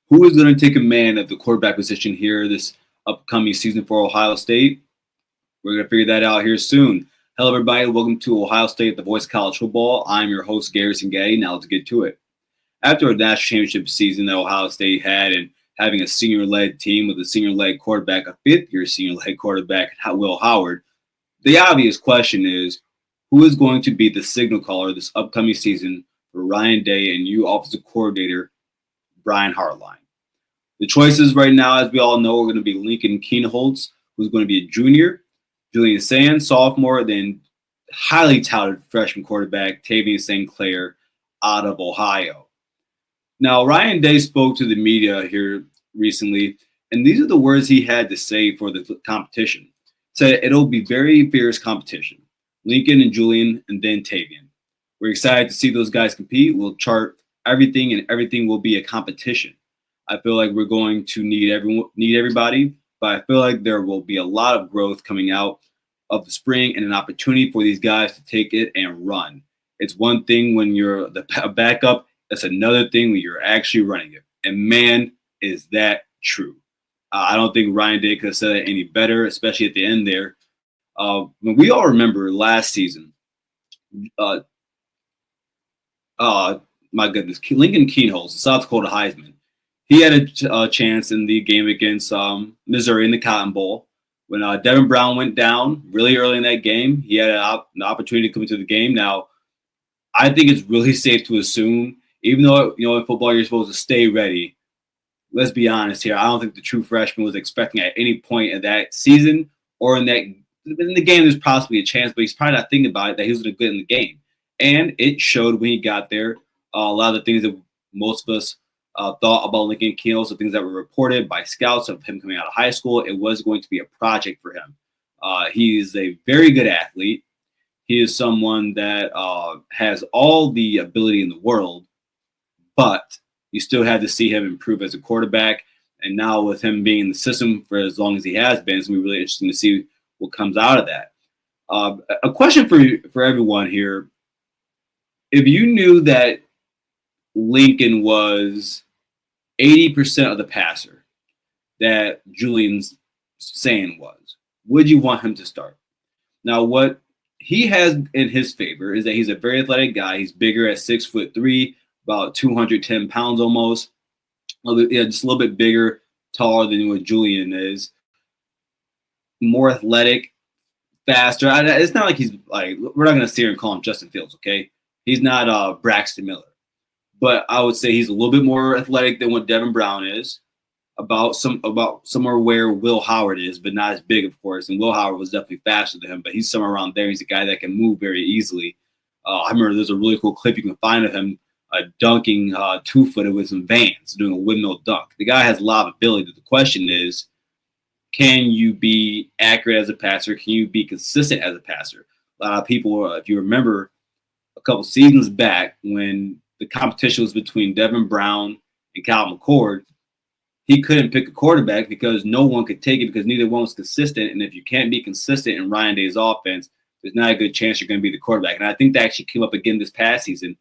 Who is going to take command of the quarterback position here this upcoming season for Ohio State? We're going to figure that out here soon. Hello, everybody. Welcome to Ohio State, the voice of college football. I'm your host, Garrison Gay. Now let's get to it. After a national championship season that Ohio State had and having a senior-led team with a senior-led quarterback, a fifth-year senior-led quarterback, Will Howard, the obvious question is, who is going to be the signal caller this upcoming season for Ryan Day and new offensive coordinator Brian Hartline? The choices right now, as we all know, are going to be Lincoln Kienholz, who's going to be a junior, Julian Sayin, sophomore, then highly touted freshman quarterback Tavien St. Clair out of Ohio. Now, Ryan Day spoke to the media here recently, and these are the words he had to say for the competition. Said it'll be very fierce competition. Lincoln and Julian, and then Tavien. We're excited to see those guys compete. We'll chart everything, and everything will be a competition. I feel like we're going to need everybody, but I feel like there will be a lot of growth coming out of the spring and an opportunity for these guys to take it and run. It's one thing when you're the backup. That's another thing when you're actually running it. And man, is that true. I don't think Ryan Day could have said it any better, especially at the end there. When we all remember last season, my goodness, Lincoln Kienholz, the South Dakota Heisman, he had a chance in the game against Missouri in the Cotton Bowl. When Devin Brown went down really early in that game, he had an opportunity to come into the game. Now, I think it's really safe to assume, even though in football you're supposed to stay ready, let's be honest here. I don't think the true freshman was expecting at any point in that season or in the game there's possibly a chance, but he's probably not thinking about it that he was going to get in the game. And it showed when he got there. A lot of the things that most of us thought about Lincoln Kienholz, the things that were reported by scouts of him coming out of high school, it was going to be a project for him. He is a very good athlete. He is someone that has all the ability in the world, but you still had to see him improve as a quarterback. And now with him being in the system for as long as he has been, it's going to be really interesting to see what comes out of that. A question for everyone here. If you knew that Lincoln was 80% of the passer that Julian Sayin was, would you want him to start? Now, what he has in his favor is that he's a very athletic guy. He's bigger at 6'3", about 210 pounds almost. Just a little bit bigger, taller than what Julian is. More athletic, faster. It's not like he's like, we're not going to sit here and call him Justin Fields, okay? He's not Braxton Miller. But I would say he's a little bit more athletic than what Devin Brown is, about somewhere where Will Howard is, but not as big, of course. And Will Howard was definitely faster than him, but he's somewhere around there. He's a guy that can move very easily. I remember there's a really cool clip you can find of him dunking two-footed with some Vans, doing a windmill dunk. The guy has a lot of ability. The question is, can you be accurate as a passer? Can you be consistent as a passer? A lot of people, if you remember a couple seasons back when the competition was between Devin Brown and Cal McCord, he couldn't pick a quarterback because no one could take it because neither one was consistent. And if you can't be consistent in Ryan Day's offense, there's not a good chance you're going to be the quarterback. And I think that actually came up again this past season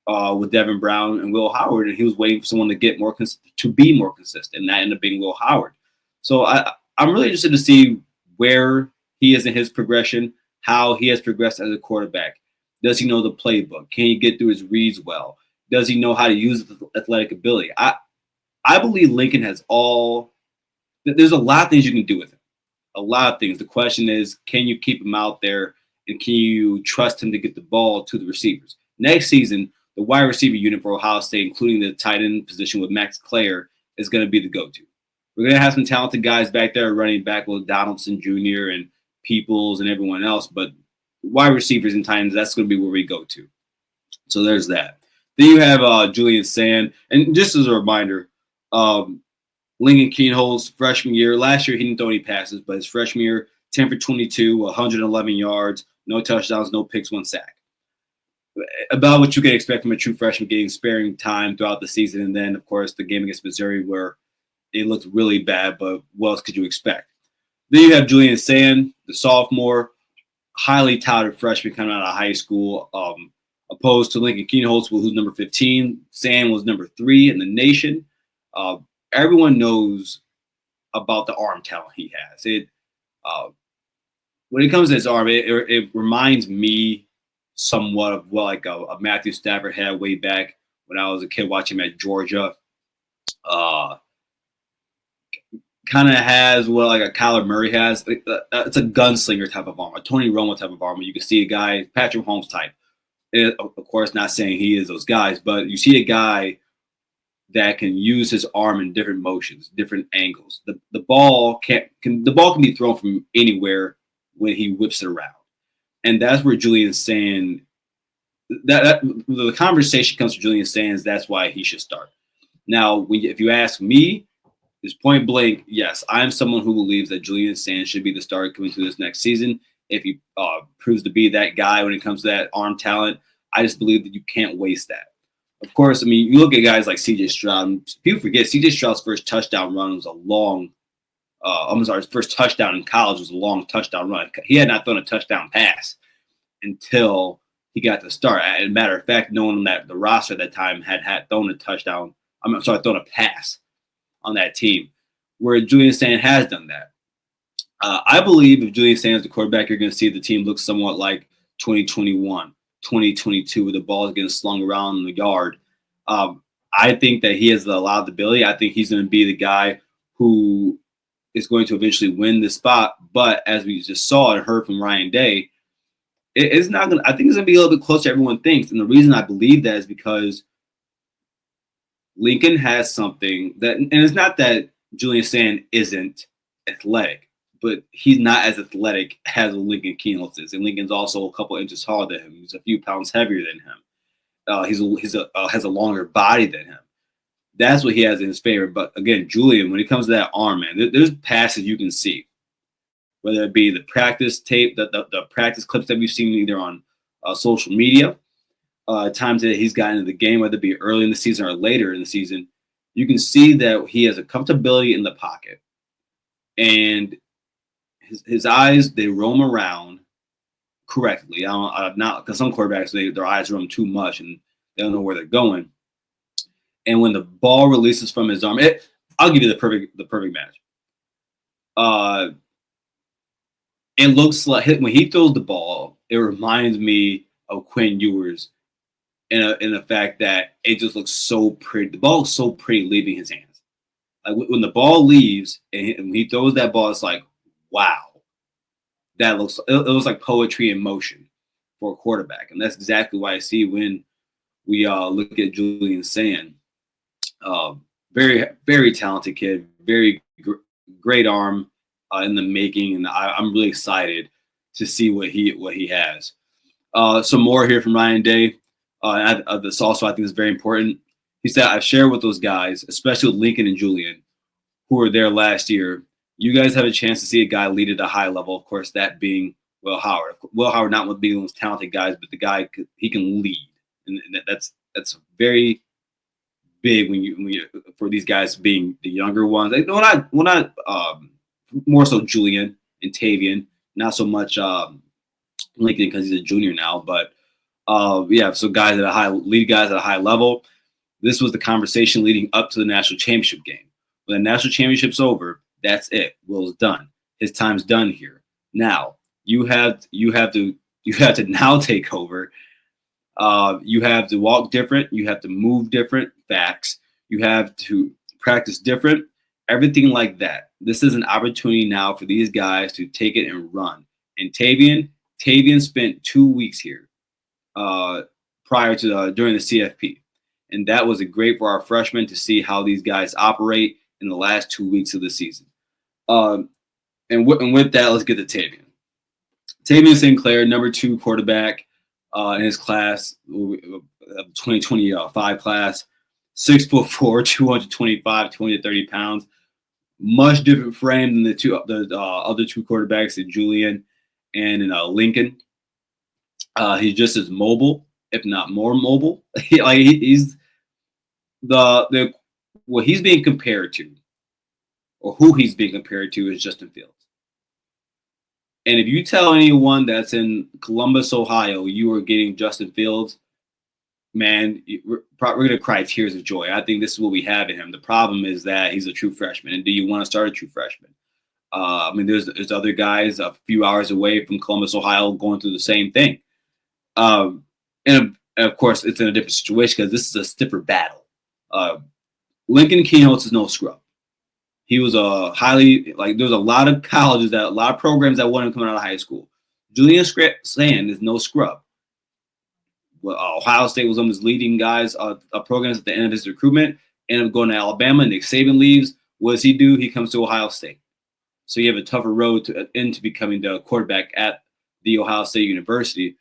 with Devin Brown and Will Howard, and he was waiting for someone to get to be more consistent, and that ended up being Will Howard. So I'm really interested to see where he is in his progression, how he has progressed as a quarterback. Does he know the playbook? Can he get through his reads well? Does he know how to use the athletic ability? I believe Lincoln has there's a lot of things you can do with him. A lot of things. The question is, can you keep him out there and can you trust him to get the ball to the receivers? Next season, the wide receiver unit for Ohio State, including the tight end position with Max Clair, is going to be the go-to. We're going to have some talented guys back there running back with Donaldson Jr. and Peoples and everyone else, but wide receivers and tight ends, that's going to be where we go to. So there's that. Then you have Julian Sayin. And just as a reminder, Lincoln Kienholz, freshman year. Last year, he didn't throw any passes, but his freshman year, 10 for 22, 111 yards, no touchdowns, no picks, 1 sack. About what you can expect from a true freshman, getting sparing time throughout the season. And then, of course, the game against Missouri where it looked really bad, but what else could you expect? Then you have Julian Sayin, the sophomore, highly touted freshman coming out of high school, opposed to Lincoln Kienholz, who's number 15. Sayin was number 3 in the nation. everyone knows about the arm talent he has. Uh, when it comes to his arm, it reminds me somewhat of what like a Matthew Stafford had way back when I was a kid watching him at Georgia. Uh, Kind of has what like a Kyler Murray has. It's a gunslinger type of arm, a Tony Romo type of arm. Where you can see a guy, Patrick Mahomes type. Of course, not saying he is those guys, but you see a guy that can use his arm in different motions, different angles. The ball can be thrown from anywhere when he whips it around, and that's where Julian's saying that the conversation comes to Julian saying that's why he should start. Now, if you ask me, is point blank, yes, I'm someone who believes that Julian Sayin should be the starter coming through this next season. If he proves to be that guy when it comes to that arm talent, I just believe that you can't waste that. Of course, I mean, you look at guys like C.J. Stroud. People forget C.J. Stroud's first touchdown run was a long. I'm sorry, his first touchdown in college was a long touchdown run. He had not thrown a touchdown pass until he got to start. As a matter of fact, knowing that the roster at that time had thrown a touchdown. Thrown a pass on that team, where Julian Sayin has done that. I believe if Julian Sayin is the quarterback, you're going to see the team look somewhat like 2021, 2022, where the ball is getting slung around in the yard. I think that he has a lot of ability. I think he's going to be the guy who is going to eventually win this spot. But as we just saw and heard from Ryan Day, it's not going to, I think it's going to be a little bit closer to everyone thinks. And the reason I believe that is because Lincoln has something that, and it's not that Julian Sayin isn't athletic, but he's not as athletic as Lincoln Kienholz is. And Lincoln's also a couple inches taller than him. He's a few pounds heavier than him. Has a longer body than him. That's what he has in his favor. But again, Julian, when it comes to that arm, man, there's passes you can see, whether it be the practice tape, the practice clips that we've seen either on social media, times that he's gotten into the game, whether it be early in the season or later in the season, you can see that he has a comfortability in the pocket. And his eyes, they roam around correctly. I'm not because some quarterbacks, their eyes roam too much and they don't know where they're going. And when the ball releases from his arm, I'll give you the perfect match. It looks like when he throws the ball, it reminds me of Quinn Ewers in the fact that it just looks so pretty. The ball is so pretty leaving his hands. Like when the ball leaves and he throws that ball, it's like, wow, it looks like poetry in motion for a quarterback, and that's exactly why I see when we look at Julian Sayin. Very, very talented kid, very great arm in the making, and I'm really excited to see what he has. Some more here from Ryan Day. This also I think is very important. He said, "I've shared with those guys, especially with Lincoln and Julian, who were there last year. You guys have a chance to see a guy lead at a high level. Of course, that being Will Howard. Will Howard not one of the most talented guys, but the guy he can lead, and that's very big when you for these guys being the younger ones. Like, not more so Julian and Tavien, not so much Lincoln because he's a junior now, but yeah. So guys at lead guys at a high level. This was the conversation leading up to the national championship game. When the national championship's over, that's it. Will's done. His time's done here. Now you have to now take over. You have to walk different. You have to move different. Facts. You have to practice different. Everything like that. This is an opportunity now for these guys to take it and run. And Tavien spent 2 weeks here prior to during the CFP, and that was great for our freshmen to see how these guys operate in the last 2 weeks of the season. And with that, let's get to Tavien. Tavien St. Clair, number 2 quarterback in his class, 2025 class, 6'4", 225, 230 pounds. Much different frame than the other two quarterbacks, in Julian and in Lincoln. He's just as mobile, if not more mobile. He's what he's being compared to, or who he's being compared to, is Justin Fields. And if you tell anyone that's in Columbus, Ohio, you are getting Justin Fields, man, we're going to cry tears of joy. I think this is what we have in him. The problem is that he's a true freshman. And do you want to start a true freshman? I mean, there's other guys a few hours away from Columbus, Ohio, going through the same thing. And of course, it's in a different situation because this is a stiffer battle. Lincoln Kienholz is no scrub. He was a there's a lot of colleges, a lot of programs that wanted him coming out of high school. Julian Sayin is no scrub. Well, Ohio State was one of his leading guys, programs at the end of his recruitment, ended up going to Alabama. Nick Saban leaves. What does he do? He comes to Ohio State. So you have a tougher road into becoming the quarterback at the Ohio State University.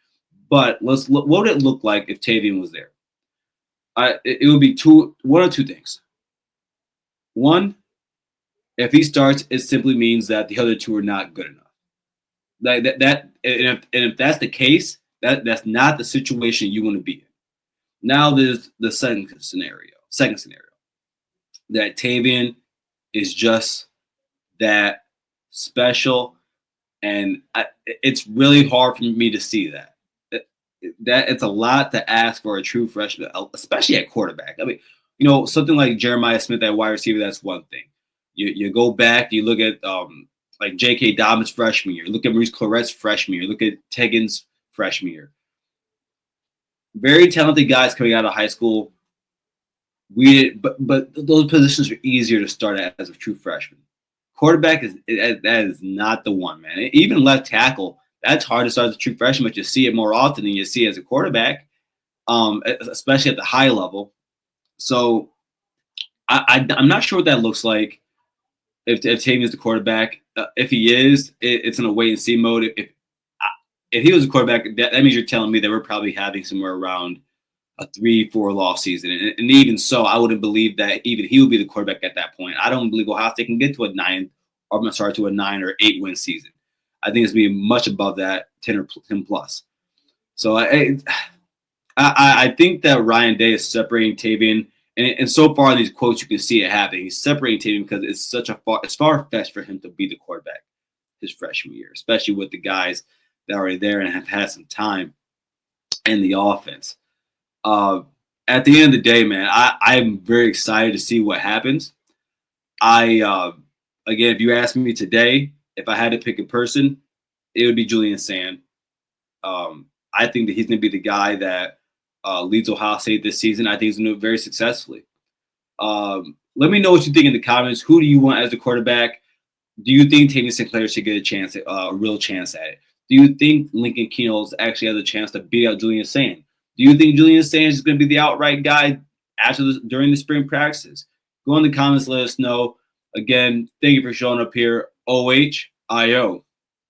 But what would it look like if Tavien was there? It would be one of two things. One, if he starts, it simply means that the other two are not good enough. Like and if that's the case, that's not the situation you want to be in. Now there's the second scenario, that Tavien is just that special, and it's really hard for me to see that. That it's a lot to ask for a true freshman, especially at quarterback. I mean, something like Jeremiah Smith at wide receiver, that's one thing. You go back, you look at like J.K. Dobbins' freshman year, look at Maurice Claret's freshman year, look at Tegan's freshman year. Very talented guys coming out of high school. But those positions are easier to start at as a true freshman. Quarterback that is not the one, man. Even left tackle, that's hard to start as a true freshman, but you see it more often than you see as a quarterback, especially at the high level. So I'm not sure what that looks like if Tavien is the quarterback. If he is, it's in a wait and see mode. If he was a quarterback, that means you're telling me that we're probably having somewhere around a 3-4 loss season. And even so, I wouldn't believe that even he would be the quarterback at that point. I don't believe Ohio State can get to a 9 or 8 win season. I think it's going to be much above that, 10 or 10 plus. So I think that Ryan Day is separating Tavien. And so far, these quotes, you can see it happening. He's separating Tavien because it's far-fetched for him to be the quarterback his freshman year, especially with the guys that are already there and have had some time in the offense. At the end of the day, man, I'm very excited to see what happens. Again, if you asked me today, if I had to pick a person, it would be Julian Sayin. I think that he's going to be the guy that leads Ohio State this season. I think he's going to do it very successfully. Let me know what you think in the comments. Who do you want as the quarterback? Do you think Tavien St should get a real chance at it? Do you think Lincoln Kienholz actually has a chance to beat out Julian Sayin? Do you think Julian Sayin is going to be the outright guy during the spring practices? Go in the comments, let us know. Again, thank you for showing up here. OHIO.